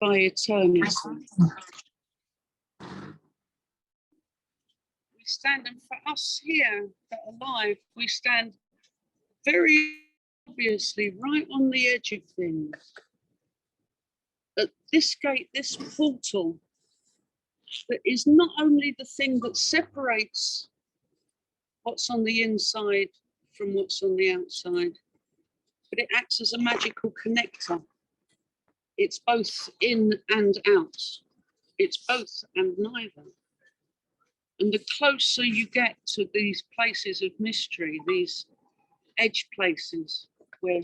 by eternity. We stand, and for us here that are alive, we stand very obviously right on the edge of things. At this gate, this portal, that is not only the thing that separates what's on the inside from what's on the outside, but it acts as a magical connector. It's both in and out. It's both and neither. And the closer you get to these places of mystery, these edge places where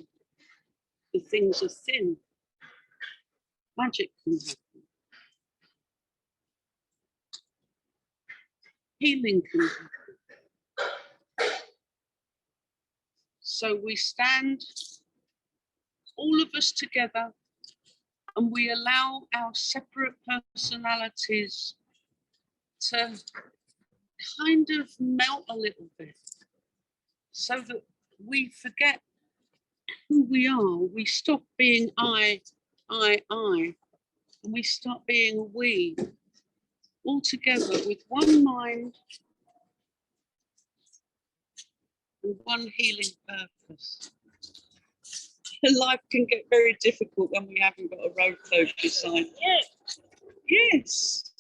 the things are thin, magic can happen. Healing can happen. So we stand, all of us together, and we allow our separate personalities to kind of melt a little bit so that we forget who we are. We stop being I, and we start being we, all together with one mind and one healing purpose. Life can get very difficult when we haven't got a road closed beside. Yes.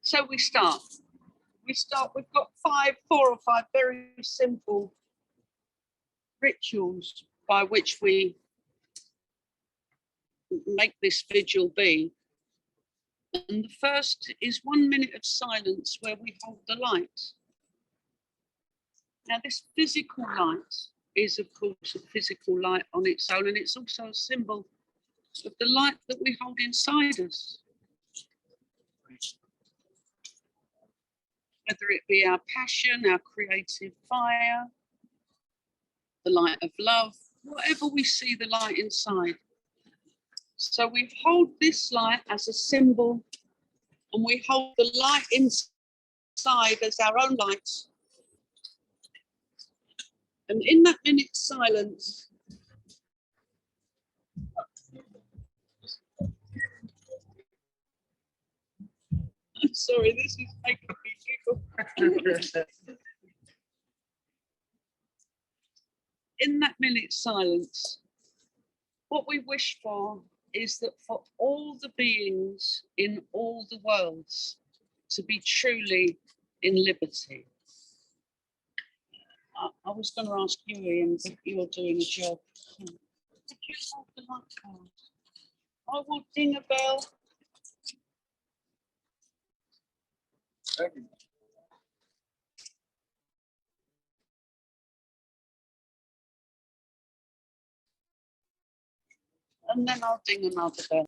So we start. We've got 4 or 5 very simple rituals by which we make this vigil be. And the first is 1 minute of silence where we hold the light. Now, this physical light is, of course, a physical light on its own, and it's also a symbol of the light that we hold inside us. Whether it be our passion, our creative fire, the light of love, whatever we see the light inside. So we hold this light as a symbol, and we hold the light inside as our own light. And in that minute's silence, I'm sorry, this is making me giggle. In that minute's silence, what we wish for is that for all the beings in all the worlds to be truly in liberty. I was going to ask you, Ian, but you're doing a job. Would you hold the light card? I will ding a bell. Thank you. And then I'll ding another bell.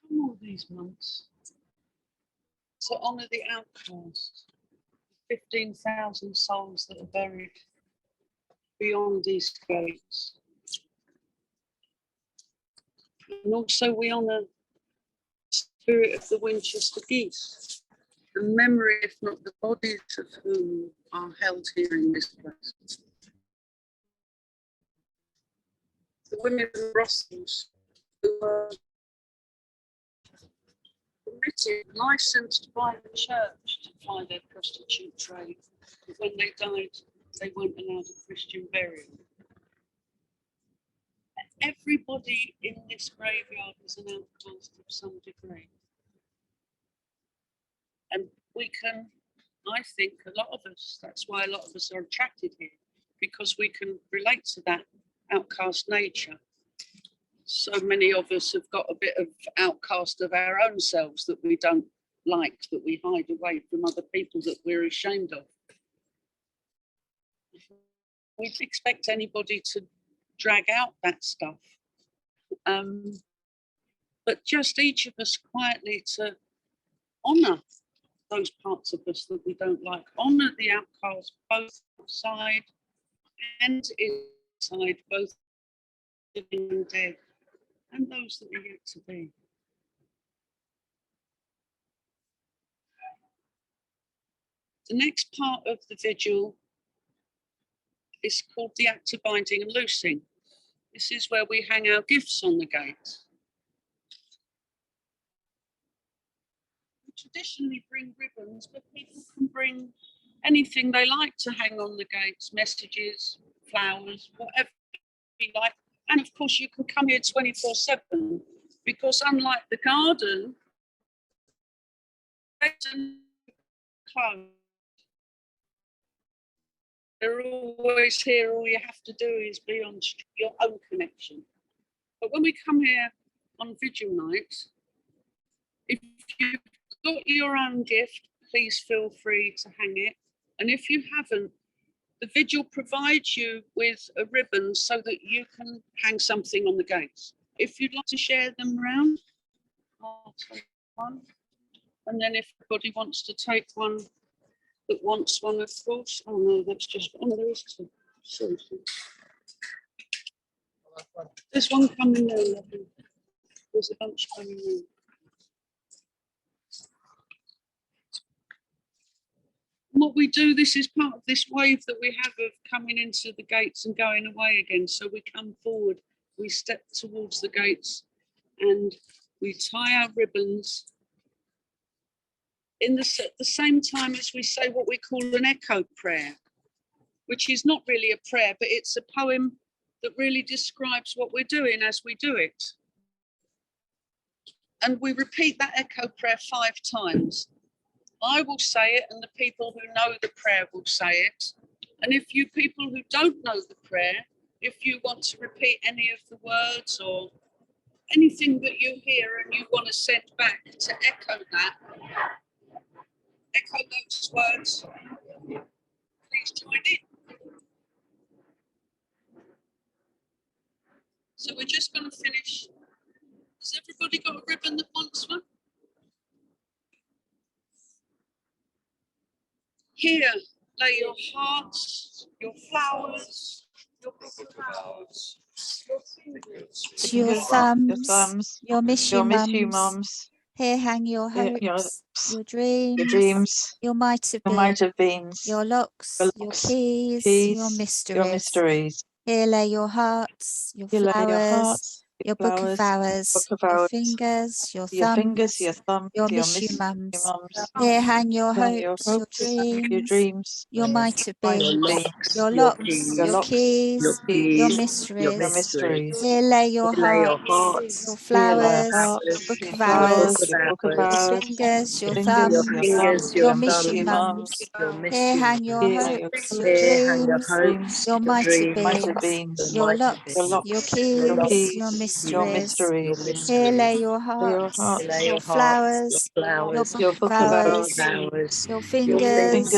Come all these months to honour the outcast, 15,000 souls that are buried beyond these gates. And also we honour the spirit of the Winchester geese, the memory, if not the bodies of whom are held here in this place. The women of Brussels who were permitted, licensed by the church to ply their prostitute trade, but when they died, they weren't allowed a Christian burial. Everybody in this graveyard is an outcast of some degree. And we can, I think, a lot of us, that's why a lot of us are attracted here, because we can relate to that outcast nature. So many of us have got a bit of outcast of our own selves that we don't like, that we hide away from other people that we're ashamed of. We'd expect anybody to drag out that stuff. But just each of us quietly to honour those parts of us that we don't like, honour the outcast both outside and inside, both living and dead, and those that are yet to be. The next part of the vigil is called the act of binding and loosing. This is where we hang our gifts on the gate. We traditionally bring ribbons, but people can bring anything they like to hang on the gates, messages, flowers, whatever you like. And of course, you can come here 24/7, because unlike the garden, they're always here. All you have to do is be on your own connection. But when we come here on vigil night, if you've got your own gift, please feel free to hang it. And if you haven't, the vigil provides you with a ribbon so that you can hang something on the gates. If you'd like to share them around, I'll take one. And then if everybody wants to take one that wants one, of course. Oh no, that's just, oh no, there is two. Sorry. There's one coming now, lovely. There's a bunch coming now. What we do, this is part of this wave that we have of coming into the gates and going away again. So we come forward, we step towards the gates, and we tie our ribbons in the, at the same time as we say what we call an echo prayer, which is not really a prayer, but it's a poem that really describes what we're doing as we do it. And we repeat that echo prayer 5 times. I will say it, and the people who know the prayer will say it. And if you people who don't know the prayer, if you want to repeat any of the words or anything that you hear and you want to send back to echo that, echo those words, please join in. So we're just going to finish. Has everybody got a ribbon that wants one? Here, lay your hearts, your flowers, your flowers, your fingers, your thumbs, your miss you mums. Here hang your hopes, your dreams, your might have beens, your locks, your keys, your mysteries. Here lay your hearts, your flowers, your book of hours, your fingers, your thumbs, your miss you mums. Here hang your hopes, your dreams, your might have been, your locks, your keys, your mysteries. Here lay your hearts, your flowers, your book of hours, your fingers, your thumbs, your miss you mums. Here hang your hopes, your dreams, your might have beens, your locks, your keys, your mysteries. Here lay your hearts, your flowers, your book of hours, your fingers,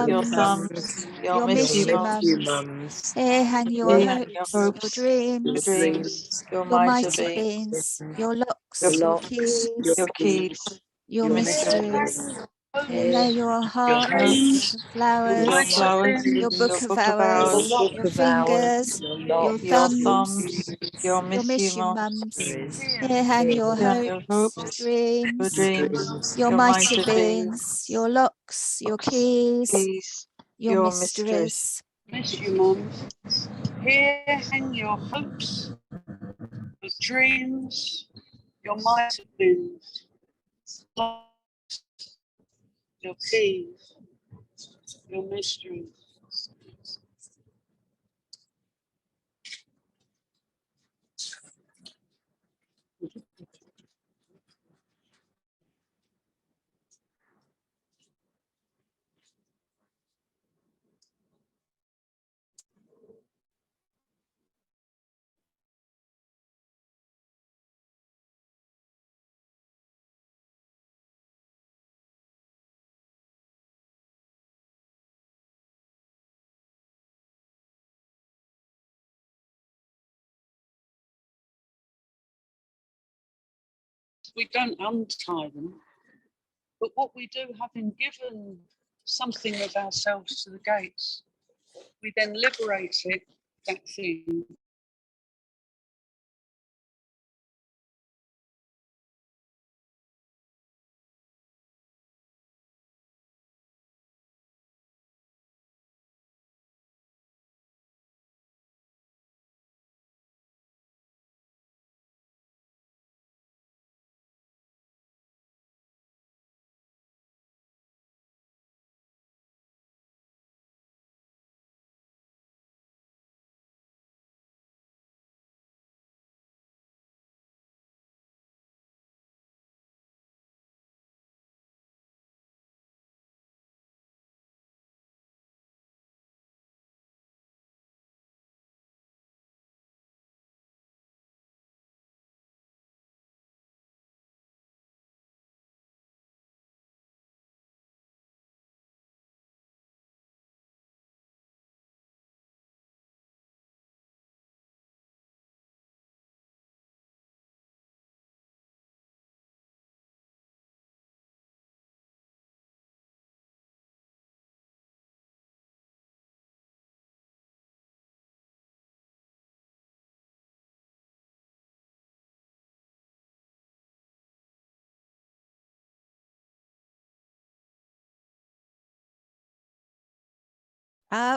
your thumbs, your miss you mums. Here hang your hopes, your dreams, your might have beens, your locks, your keys, your mysteries. Here lay your hearts, your flowers, your book of hours, your fingers, your thumbs, your miss you mums. Here hang your hopes, your dreams, your might have beens, your locks, your keys, your mysteries. Miss you, mums. Here hang your hopes, your dreams, your might have been, your keys, your mysteries. We don't untie them, but what we do, having given something of ourselves to the gates, we then liberate it, that thing.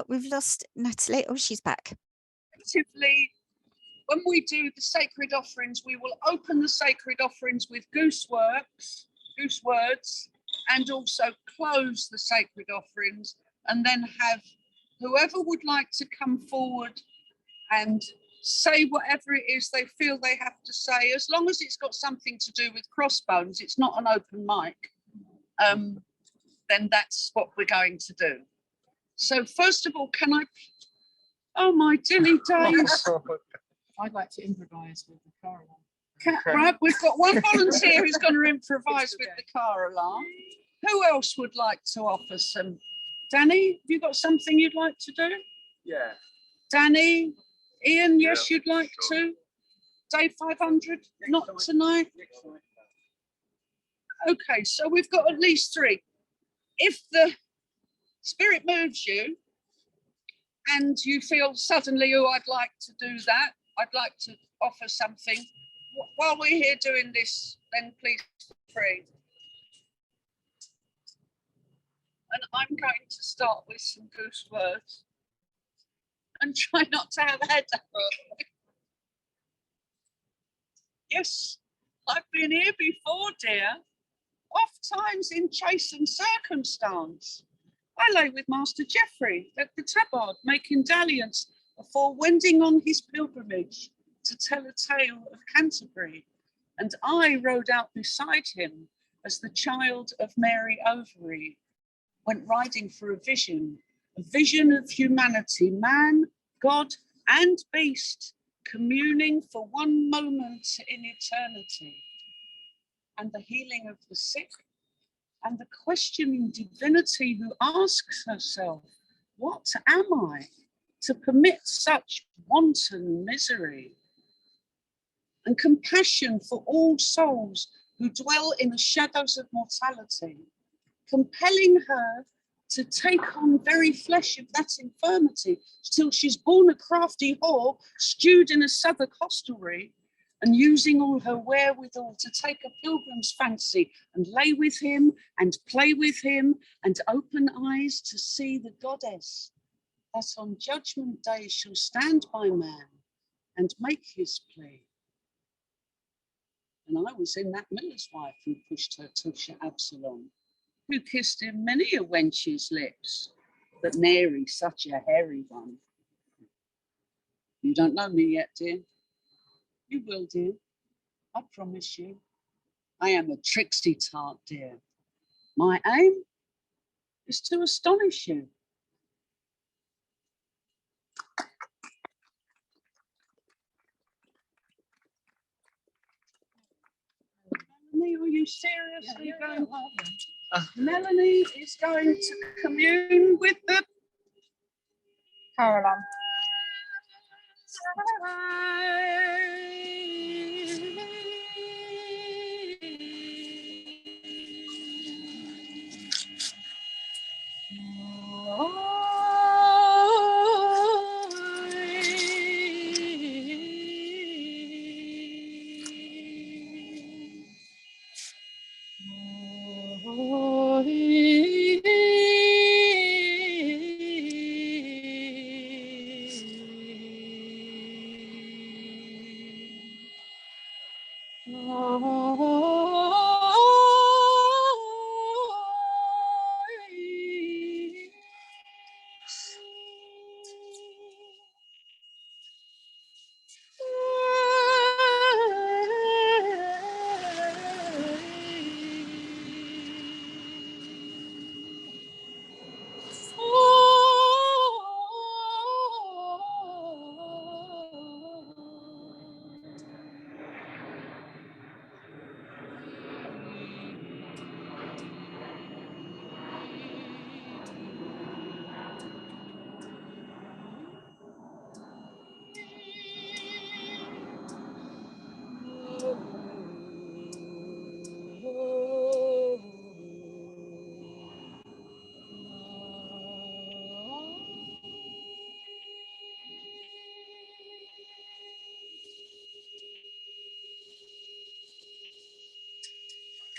We've lost Natalie. Oh, she's back. Actively, when we do the sacred offerings, we will open the sacred offerings with goose words, and also close the sacred offerings, and then have whoever would like to come forward and say whatever it is they feel they have to say, as long as it's got something to do with Crossbones, it's not an open mic, then that's what we're going to do. So first of all, can I, oh my dilly days. I'd like to improvise with the car alarm. Right, we've got one volunteer who's going to improvise with the car alarm. Who else would like to offer some? Danny, have you got something you'd like to do? Yeah. Danny, Ian, yes, you'd like to? Day 500, not tonight? Okay, so we've got at least 3. If the spirit moves you and you feel suddenly, oh, I'd like to do that, I'd like to offer something, while we're here doing this, then please feel free. And I'm going to start with some goose words and try not to have a headache. Yes, I've been here before, dear. Oft times in chastened circumstance. I lay with Master Geoffrey at the tabard, making dalliance before wending on his pilgrimage to tell a tale of Canterbury, and I rode out beside him as the child of Mary Overy went riding for a vision of humanity, man, God, and beast, communing for one moment in eternity, and the healing of the sick, and the questioning divinity who asks herself, what am I to permit such wanton misery? And compassion for all souls who dwell in the shadows of mortality, compelling her to take on very flesh of that infirmity till she's born a crafty whore, stewed in a Southwark hostelry, and using all her wherewithal to take a pilgrim's fancy and lay with him and play with him and open eyes to see the goddess that on judgment day shall stand by man and make his plea. And I was in that miller's wife who pushed her tush at Absalom, who kissed him many a wench's lips, but Mary such a hairy one. You don't know me yet, dear. You will, dear. I promise you. I am a tricksy tart, dear. My aim is to astonish you. Melanie, are you seriously going? Melanie is going to commune with the Caroline.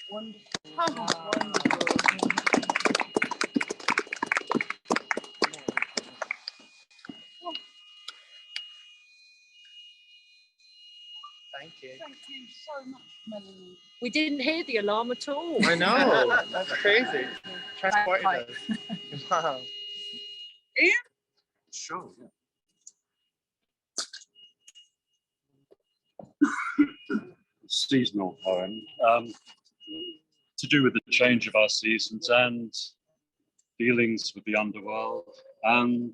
wonderful. Wonderful. Thank you. Thank you so much, Melanie. We didn't hear the alarm at all. I know. That's crazy. Transported Right. us. Wow. Ian? Sure. Seasonal poem to do with the change of our seasons and dealings with the underworld and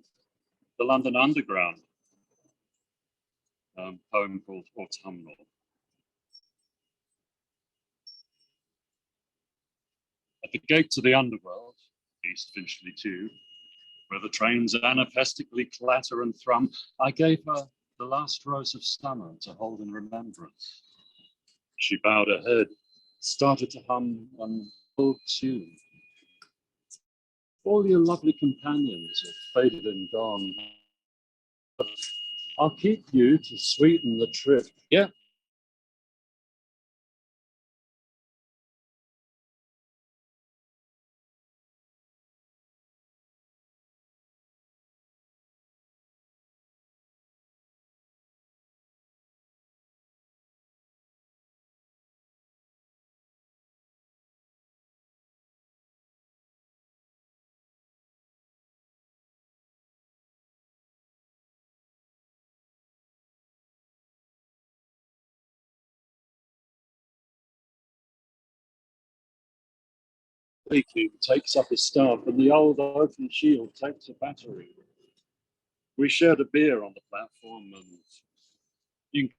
the London Underground. Poem called Autumnal. At the gates of the underworld, East Finchley 2, where the trains anapestically clatter and thrum, I gave her the last rose of summer to hold in remembrance. She bowed her head, started to hum an old tune. All your lovely companions are faded and gone. I'll keep you to sweeten the trip. Yeah, King takes up a staff, and the old oaken shield takes a battery. We shared a beer on the platform, and in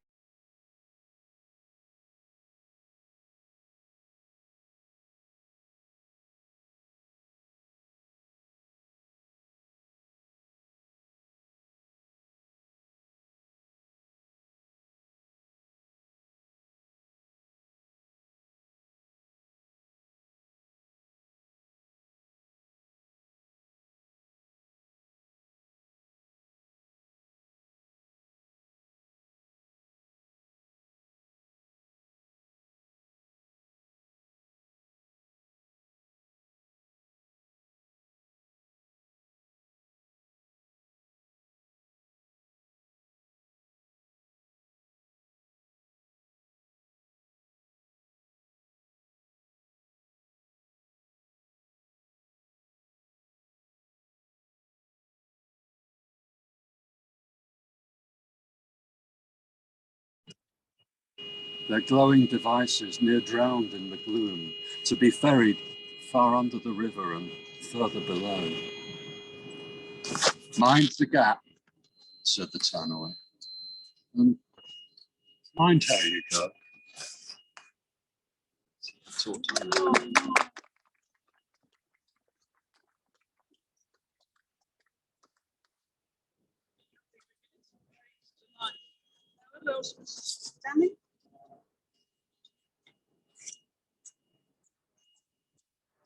their glowing devices near drowned in the gloom, to be ferried far under the river and further below. Mind the gap, said the tannoy, and mind how you go. Hello, Danny.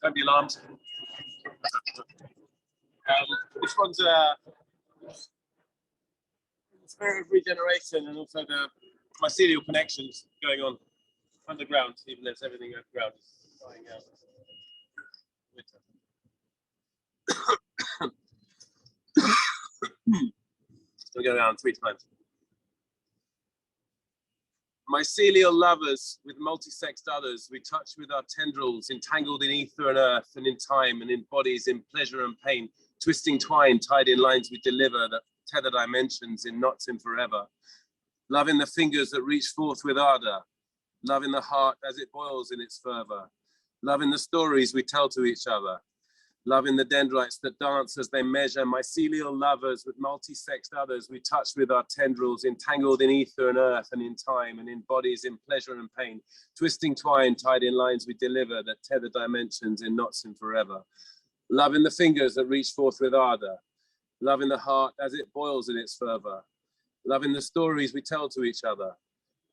Don't be alarmed. This one's spirit of regeneration and also the mycelial connections going on underground, even though everything underground is dying out. We'll go down 3 times. Mycelial lovers with multi-sexed others, we touch with our tendrils, entangled in ether and earth and in time and in bodies, in pleasure and pain, twisting twine, tied in lines we deliver that tether dimensions in knots in forever. Love in the fingers that reach forth with ardor, love in the heart as it boils in its fervor, love in the stories we tell to each other, love in the dendrites that dance as they measure, mycelial lovers with multi-sexed others, we touch with our tendrils, entangled in ether and earth and in time and in bodies, in pleasure and pain, twisting twine, tied in lines we deliver that tether dimensions in knots in forever. Love in the fingers that reach forth with ardor, love in the heart as it boils in its fervor, love in the stories we tell to each other,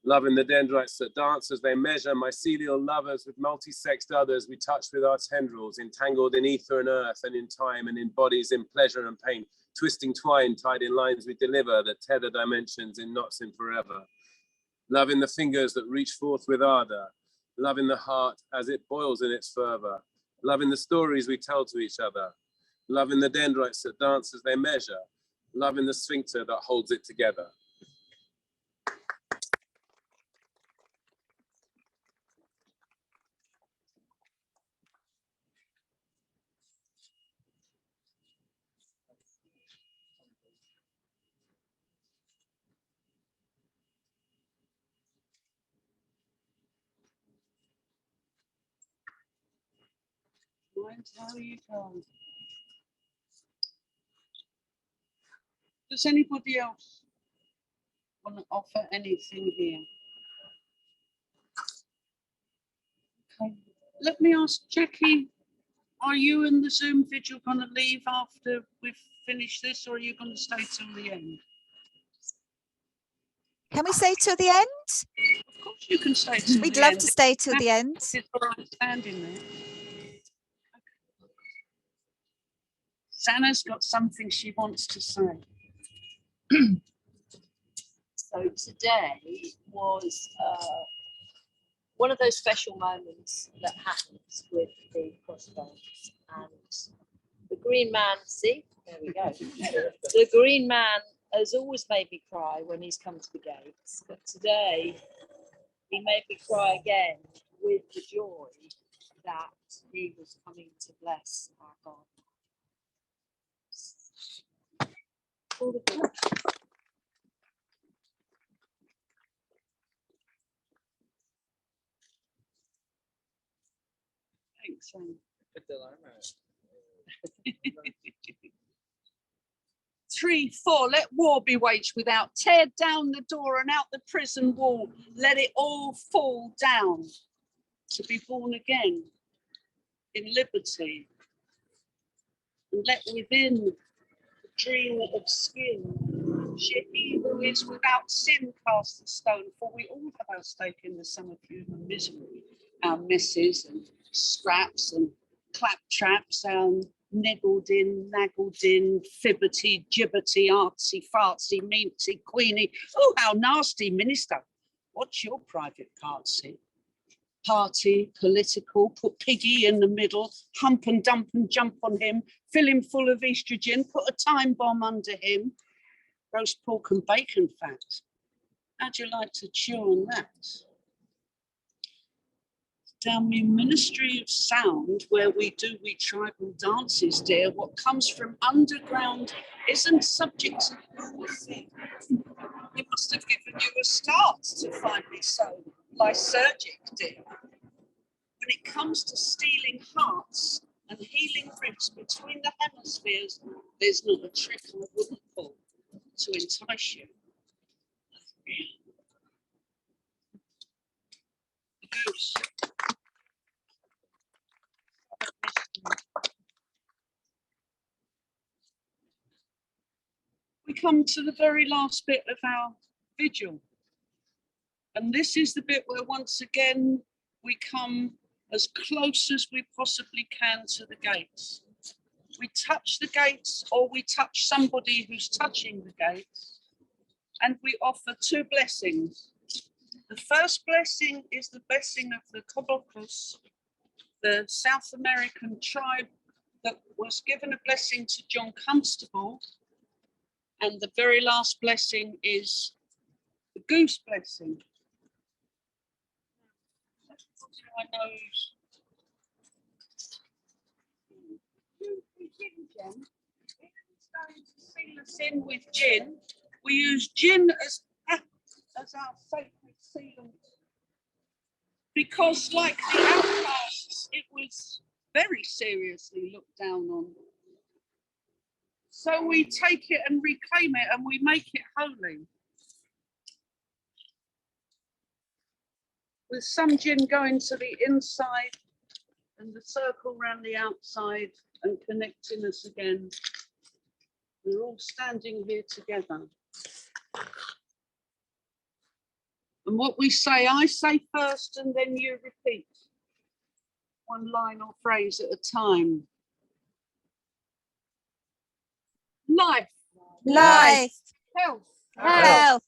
love in the dendrites that dance as they measure, mycelial lovers with multi-sexed others, we touch with our tendrils, entangled in ether and earth and in time and in bodies, in pleasure and pain, twisting twine, tied in lines we deliver that tether dimensions in knots in forever. Love in the fingers that reach forth with ardor, love in the heart as it boils in its fervor, love in the stories we tell to each other, love in the dendrites that dance as they measure, love in the sphincter that holds it together. Mind how you go. Does anybody else want to offer anything here? Okay. Let me ask Jackie, are you and the Zoom vigil going to leave after we've finished this, or are you going to stay till the end? Can we stay till the end? Of course you can stay till We'd the love end. to stay till the end. It's all right standing there. Sanna's got something she wants to say. So today was one of those special moments that happens with the Crossbones, and the Green Man, see, there we go. The Green Man has always made me cry when he's come to the gates, but today he made me cry again with the joy that he was coming to bless our God. All the good. Thanks, Sanna. 3, 4, let war be waged without. Tear down the door and out the prison wall. Let it all fall down. To be born again in liberty. And let within the dream of skin. She who is without sin cast the stone. For we all have our stake in the sum of human misery. Our messes and scraps and claptraps, our niggled in, naggled in, fibbity, gibbety, artsy, fartsy, meaty, queenie. Oh, how nasty, minister. What's your private party? Party, political, put Piggy in the middle, hump and dump and jump on him, fill him full of estrogen, put a time bomb under him. Roast pork and bacon fat. How'd you like to chew on that? Down the ministry of sound, where we tribal dances, dear, what comes from underground isn't subject to policy. He must have given you a start to find me so lysergic, dear. When it comes to stealing hearts and healing ribs between the hemispheres, there's not a trick I wouldn't pull to entice you. The goose. We come to the very last bit of our vigil. And this is the bit where once again we come as close as we possibly can to the gates. We touch the gates or we touch somebody who's touching the gates, and we offer 2 blessings. The first blessing is the blessing of the Caboclos, the South American tribe that was given a blessing to John Constable. And the very last blessing is the goose blessing. I know. Going to seal us in with gin. We use gin as our sacred sealant. Because like the outcasts, it was very seriously looked down on. So we take it and reclaim it and we make it holy. With some gin going to the inside and the circle around the outside and connecting us again. We're all standing here together. And what we say, I say first and then you repeat. One line or phrase at a time. Life. Life. Health. Health.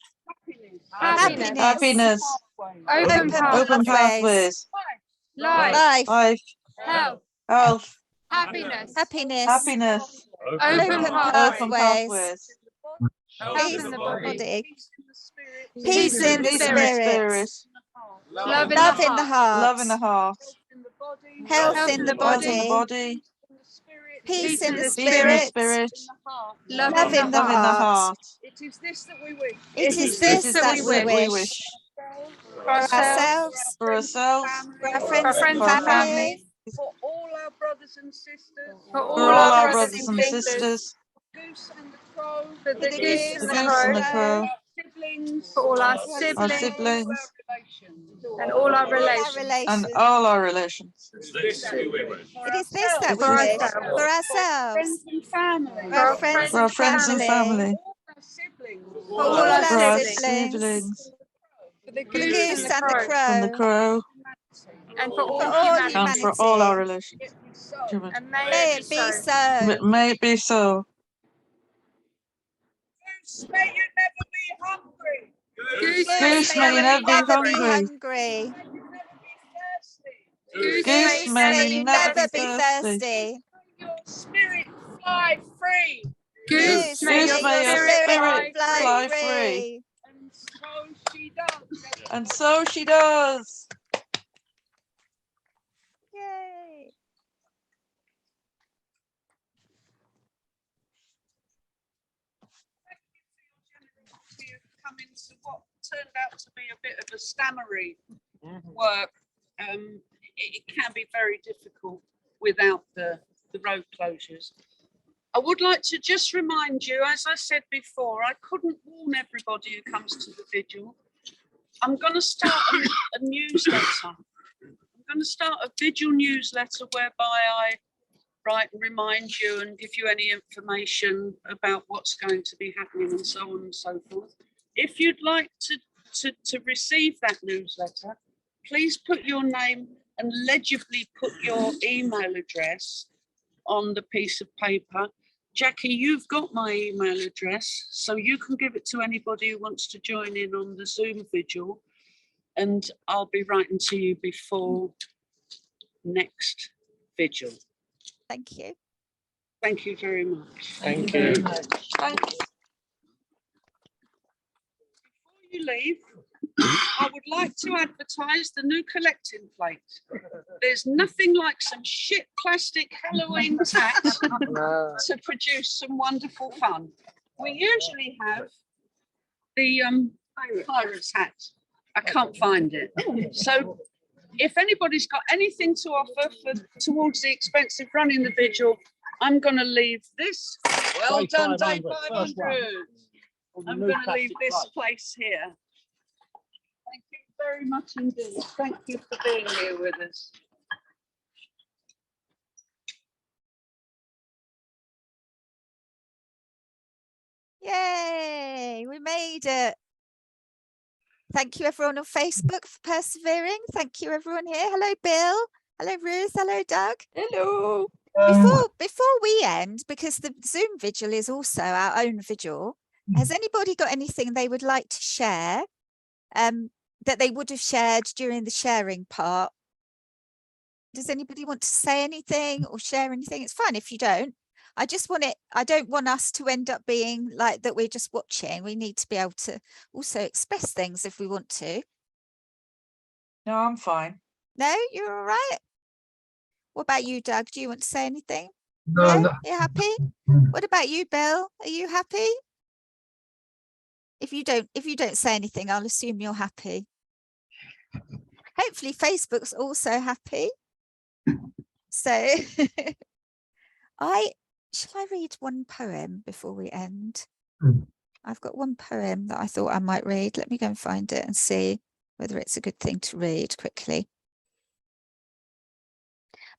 Happiness. Happiness. Open pathways. Life. Life. Health. Health. Happiness. Happiness. Open pathways. Peace in the body. Peace in the spirit. Love Love in the heart. Love in the heart. Health in the body. Peace in the spirit. Love in the heart. It is this that we wish. It is this that we wish. For ourselves, For ourselves, for our friends and family, For all our brothers and sisters. For for all our brothers and sisters, Goose and the crow. For the goose the goose and the crow, Siblings. For all our our siblings. siblings, And all our all our relations. and relations. all our relations. It is this that we For wish ourselves. for ourselves, Friends and family. for our friends For our friends and family, All our siblings. for all For for our our siblings, siblings, For the for the goose and the and the crow, crow, And for all for all humanity. and for all our humanity. relations. And May it be so. May it be so. Goose, may you never be hungry. Goose, may you never be hungry. Goose, may you never be thirsty. Your spirit fly free. Goose, may Goose, may your your spirit fly fly free. And so she does. And so she does. Yay. To come into what turned out to be a bit of a stammery work. It can be very difficult. without the road closures. I would like to just remind you, as I said before, I couldn't warn everybody who comes to the vigil. I'm going to start a newsletter. I'm going to start a vigil newsletter whereby I write and remind you and give you any information about what's going to be happening and so on and so forth. If you'd like to receive that newsletter, please put your name and legibly put your email address on the piece of paper. Jackie, you've got my email address, so you can give it to anybody who wants to join in on the Zoom vigil, and I'll be writing to you before next vigil. Thank you. Thank you very much. Thank you. Thank you. Before you leave, I would like to advertise the new collecting plate. There's nothing like some shit plastic Halloween tack to produce some wonderful fun. We usually have the pirate's hat. I can't find it. So if anybody's got anything to offer towards the expense of running the vigil, I'm going to leave this. Well done, Dave 500. I'm going to leave this place here. Thank you very much indeed. Thank you for being here with us. Yay, we made it. Thank you everyone on Facebook for persevering. Thank you everyone here. Hello Bill. Hello Ruth. Hello Doug. Hello. Before we end, because the Zoom vigil is also our own vigil, has anybody got anything they would like to share that they would have shared during the sharing part? Does anybody want to say anything or share anything? It's fine if you don't. I don't want us to end up being like that we're just watching. We need to be able to also express things if we want to. No, I'm fine. No, you're all right. What about you, Doug? Do you want to say anything? No, no. You're happy? What about you, Bill? Are you happy? If you don't say anything, I'll assume you're happy. Hopefully Facebook's also happy. So shall I read one poem before we end? I've got one poem that I thought I might read. Let me go and find it and see whether it's a good thing to read quickly.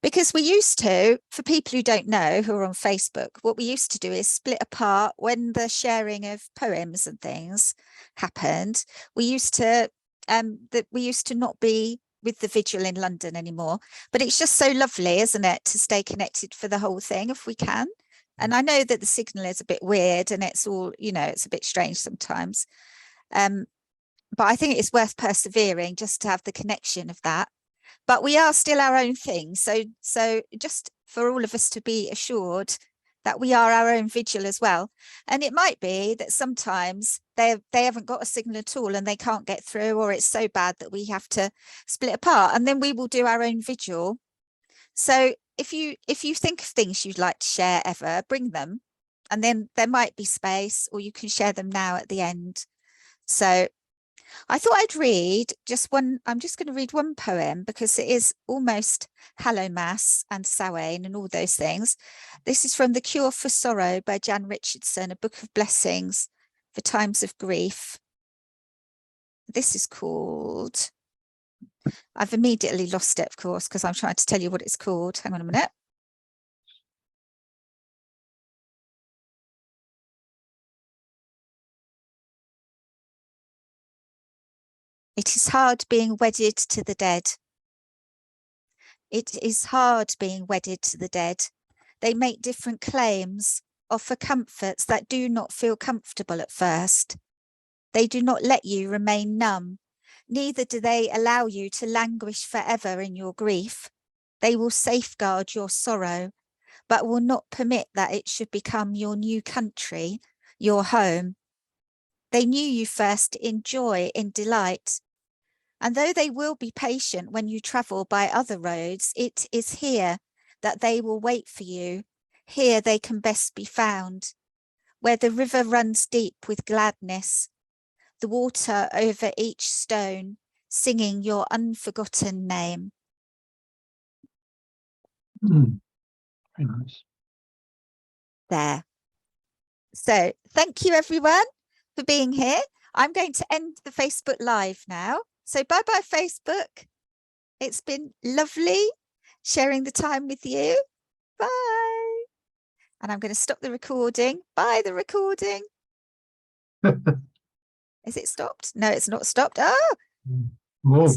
Because we used to, for people who don't know, who are on Facebook, what we used to do is split apart when the sharing of poems and things happened. We used to not be with the vigil in London anymore, but it's just so lovely, isn't it, to stay connected for the whole thing if we can. And I know that the signal is a bit weird and it's all, it's a bit strange sometimes. But I think it's worth persevering just to have the connection of that. But we are still our own thing. So just for all of us to be assured that we are our own vigil as well. And it might be that sometimes they haven't got a signal at all and they can't get through, or it's so bad that we have to split apart, and then we will do our own vigil. So if you think of things you'd like to share ever, bring them, and then there might be space, or you can share them now at the end. So I thought I'd read just one. I'm just going to read one poem because it is almost Hallowmass and Samhain and all those things. This is from The Cure for Sorrow by Jan Richardson, a book of blessings for times of grief. This is called, I've immediately lost it, of course, because I'm trying to tell you what it's called. Hang on a minute. It is hard being wedded to the dead. It is hard being wedded to the dead. They make different claims, offer comforts that do not feel comfortable at first. They do not let you remain numb. Neither do they allow you to languish forever in your grief. They will safeguard your sorrow, but will not permit that it should become your new country, your home. They knew you first in joy, in delight. And though they will be patient when you travel by other roads, it is here that they will wait for you. Here they can best be found, where the river runs deep with gladness, the water over each stone, singing your unforgotten name. Very nice. There. So thank you everyone for being here. I'm going to end the Facebook Live now. So bye-bye Facebook. It's been lovely sharing the time with you. Bye. And I'm going to stop the recording. Bye, the recording. Is it stopped? No, it's not stopped. Oh. Whoa.